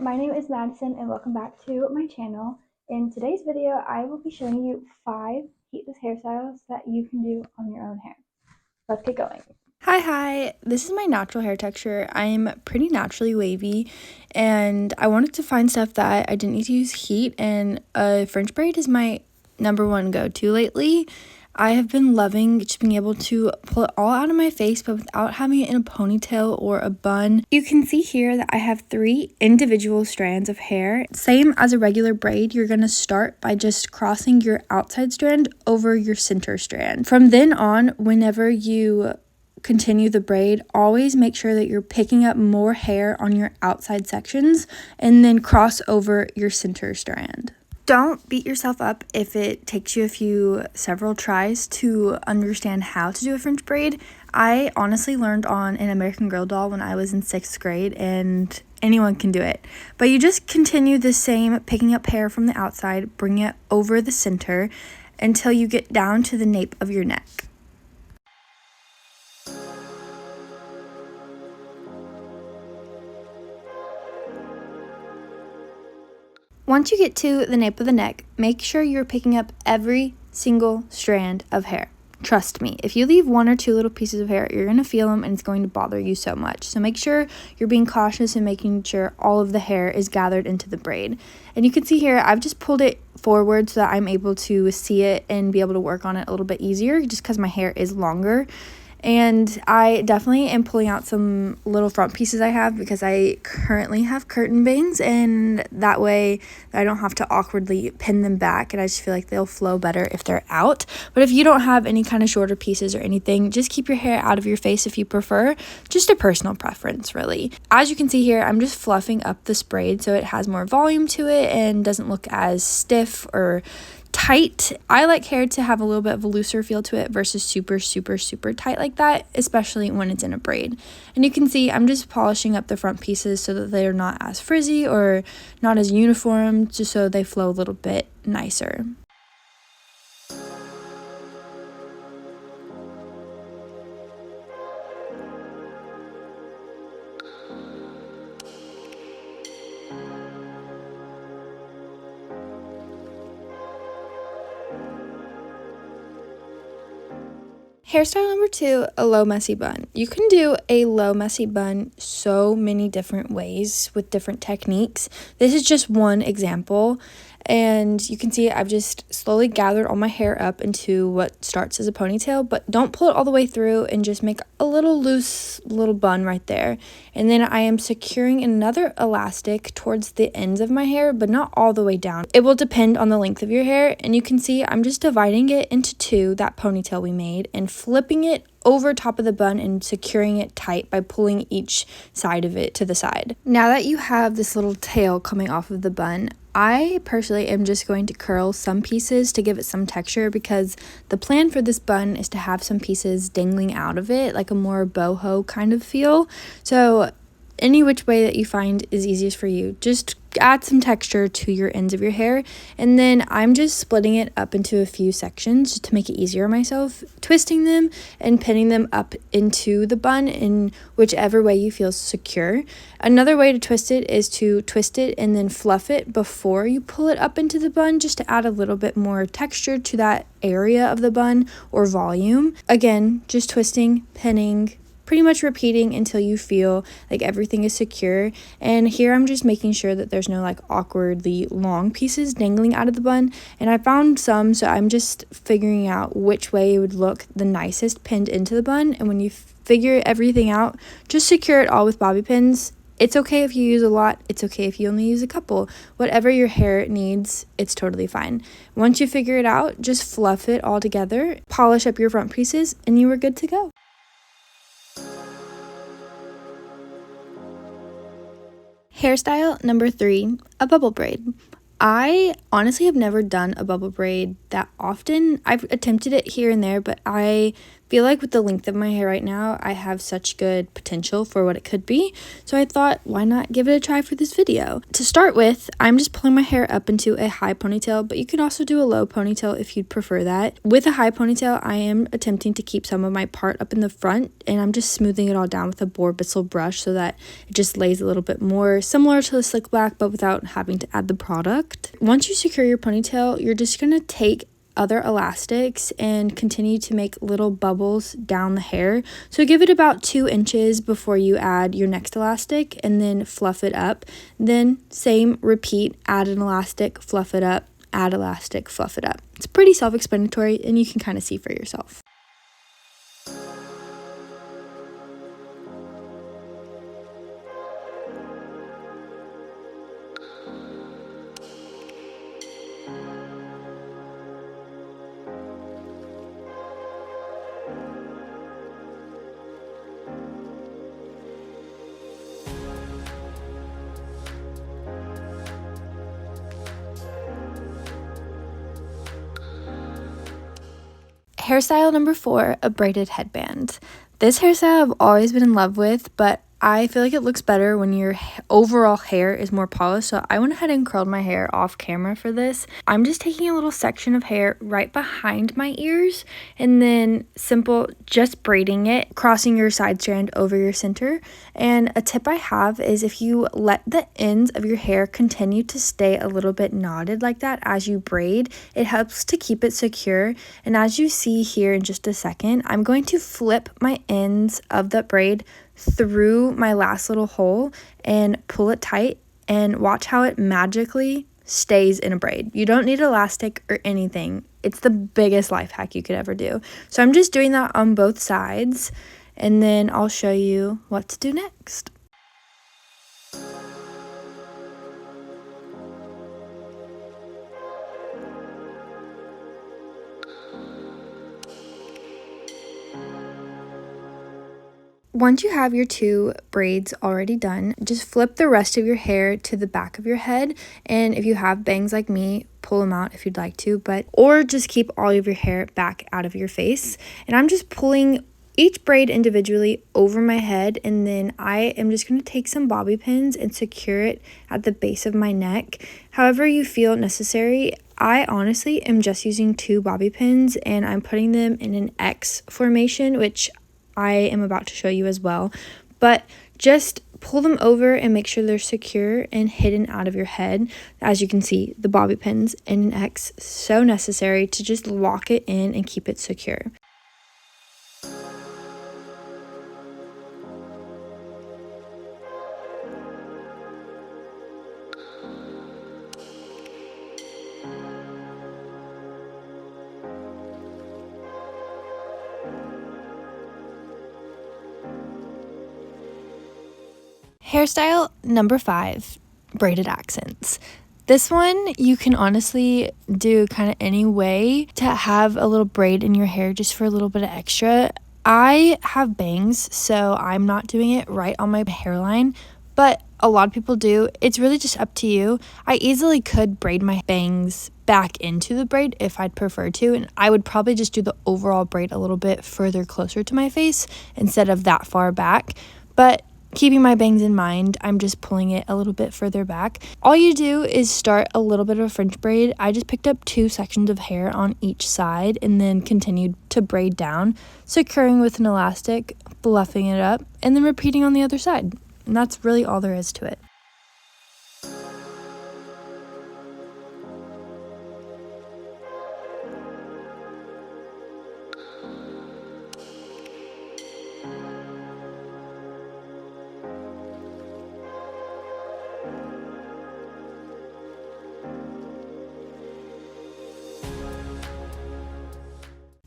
my name is Madison and welcome back to my channel. In today's video, I will be showing you 5 heatless hairstyles that you can do on your own hair. Let's get going. Hi, this is my natural hair texture. I'm pretty naturally wavy and I wanted to find stuff that I didn't need to use heat, and French braid is my #1 go-to lately. I have been loving just being able to pull it all out of my face but without having it in a ponytail or a bun. You can see here that I have 3 individual strands of hair. Same as a regular braid, you're going to start by just crossing your outside strand over your center strand. From then on, whenever you continue the braid, always make sure that you're picking up more hair on your outside sections and then cross over your center strand. Don't beat yourself up if it takes you several tries to understand how to do a French braid. I honestly learned on an American Girl doll when I was in 6th grade, and anyone can do it. But you just continue the same, picking up hair from the outside, bring it over the center until you get down to the nape of your neck. Once you get to the nape of the neck, make sure you're picking up every single strand of hair. Trust me, if you leave 1 or 2 little pieces of hair, you're going to feel them and it's going to bother you so much. So make sure you're being cautious and making sure all of the hair is gathered into the braid. And you can see here, I've just pulled it forward so that I'm able to see it and be able to work on it a little bit easier just because my hair is longer. And I definitely am pulling out some little front pieces I have because I currently have curtain bangs, and that way I don't have to awkwardly pin them back, and I just feel like they'll flow better if they're out. But if you don't have any kind of shorter pieces or anything, just keep your hair out of your face if you prefer. Just a personal preference, really. As you can see here, I'm just fluffing up this braid so it has more volume to it and doesn't look as stiff or tight. I like hair to have a little bit of a looser feel to it versus super tight like that, especially when it's in a braid. And you can see I'm just polishing up the front pieces so that they're not as frizzy or not as uniform, just so they flow a little bit nicer. Hairstyle number 2, a low messy bun. You can do a low messy bun so many different ways with different techniques. This is just one example, and you can see I've just slowly gathered all my hair up into what starts as a ponytail, but don't pull it all the way through, and just make a little loose little bun right there. And then I am securing another elastic towards the ends of my hair, but not all the way down. It will depend on the length of your hair, and you can see I'm just dividing it into 2, that ponytail we made, and flipping it over top of the bun and securing it tight by pulling each side of it to the side. Now that you have this little tail coming off of the bun, I personally am just going to curl some pieces to give it some texture, because the plan for this bun is to have some pieces dangling out of it, like a more boho kind of feel. So any which way that you find is easiest for you, just add some texture to your ends of your hair. And then I'm just splitting it up into a few sections just to make it easier on myself, twisting them and pinning them up into the bun in whichever way you feel secure. Another way to twist it is to twist it and then fluff it before you pull it up into the bun, just to add a little bit more texture to that area of the bun or volume. Again, just twisting, pinning, pretty much repeating until you feel like everything is secure. And here I'm just making sure that there's no like awkwardly long pieces dangling out of the bun, and I found some, so I'm just figuring out which way it would look the nicest pinned into the bun. And when you figure everything out, just secure it all with bobby pins. It's okay if you use a lot, it's okay if you only use a couple. Whatever your hair needs, it's totally fine. Once you figure it out, just fluff it all together, polish up your front pieces, and you are good to go. Hairstyle number 3, a bubble braid. I honestly have never done a bubble braid that often. I've attempted it here and there, but I feel like with the length of my hair right now, I have such good potential for what it could be. So I thought, why not give it a try for this video? To start with, I'm just pulling my hair up into a high ponytail, but you can also do a low ponytail if you'd prefer that. With a high ponytail, I am attempting to keep some of my part up in the front, and I'm just smoothing it all down with a boar bristle brush so that it just lays a little bit more similar to the slick back, but without having to add the product. Once you secure your ponytail, you're just gonna take other elastics and continue to make little bubbles down the hair. So give it about 2 inches before you add your next elastic, and then fluff it up. Then same, repeat, add an elastic, fluff it up, add elastic, fluff it up. It's pretty self-explanatory, and you can kind of see for yourself. Hairstyle number 4, a braided headband. This hairstyle I've always been in love with, but I feel like it looks better when your overall hair is more polished, so I went ahead and curled my hair off camera for this. I'm just taking a little section of hair right behind my ears and then just braiding it, crossing your side strand over your center. And a tip I have is if you let the ends of your hair continue to stay a little bit knotted like that as you braid, it helps to keep it secure. And as you see here in just a second, I'm going to flip my ends of the braid through my last little hole and pull it tight, and watch how it magically stays in a braid. You don't need elastic or anything. It's the biggest life hack you could ever do. So I'm just doing that on both sides, and then I'll show you what to do next. Once you have your 2 braids already done, just flip the rest of your hair to the back of your head, and if you have bangs like me, pull them out if you'd like to, or just keep all of your hair back out of your face. And I'm just pulling each braid individually over my head, and then I am just going to take some bobby pins and secure it at the base of my neck. However you feel necessary. I honestly am just using 2 bobby pins, and I'm putting them in an X formation, which I am about to show you as well, but just pull them over and make sure they're secure and hidden out of your head. As you can see, the bobby pins in an X, so necessary to just lock it in and keep it secure. Hairstyle number 5, braided accents. This one you can honestly do kind of any way to have a little braid in your hair just for a little bit of extra. I have bangs, so I'm not doing it right on my hairline, but a lot of people do. It's really just up to you. I easily could braid my bangs back into the braid if I'd prefer to, and I would probably just do the overall braid a little bit further closer to my face instead of that far back. But keeping my bangs in mind, I'm just pulling it a little bit further back. All you do is start a little bit of a French braid. I just picked up 2 sections of hair on each side and then continued to braid down, securing with an elastic, fluffing it up, and then repeating on the other side. And that's really all there is to it.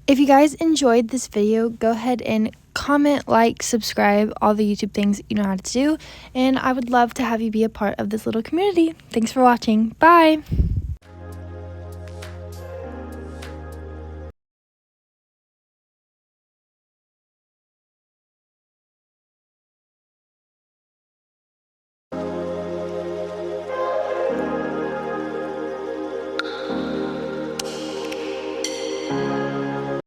If you guys enjoyed this video, go ahead and comment, like, subscribe, all the YouTube things you know how to do, and I would love to have you be a part of this little community. Thanks for watching. Bye!